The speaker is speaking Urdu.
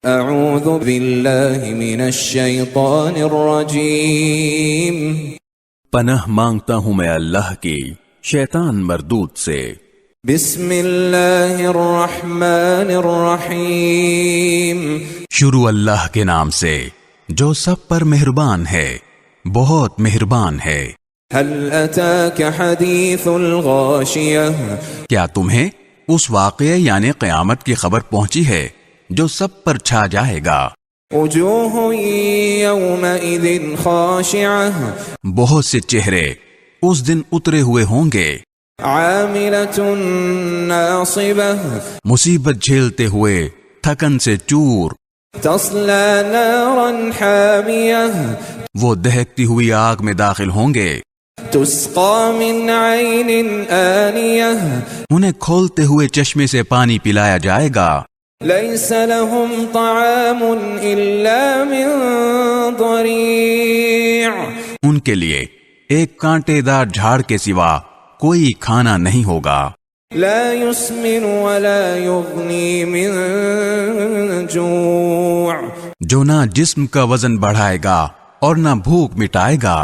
اعوذ باللہ من الشیطان الرجیم پناہ مانگتا ہوں میں اللہ کی شیطان مردود سے۔ بسم اللہ الرحمن الرحیم شروع اللہ کے نام سے جو سب پر مہربان ہے، بہت مہربان ہے۔ هل اتاک حدیث الغاشیہ کیا تمہیں اس واقعے یعنی قیامت کی خبر پہنچی ہے جو سب پر چھا جائے گا؟ وجوہ یومئذ خاشعہ بہت سے چہرے اس دن اترے ہوئے ہوں گے، عاملۃ ناصبہ مصیبت جھیلتے ہوئے، تھکن سے چور۔ تصلی نارا حامیہ وہ دہکتی ہوئی آگ میں داخل ہوں گے، تسقى من عین آنیہ انہیں کھولتے ہوئے چشمے سے پانی پلایا جائے گا۔ لیس لهم طعام الا من ضریع ان کے لیے ایک کانٹے دار جھاڑ کے سوا کوئی کھانا نہیں ہوگا، لا يسمن ولا يغنی من جوع جو نہ جسم کا وزن بڑھائے گا اور نہ بھوک مٹائے گا۔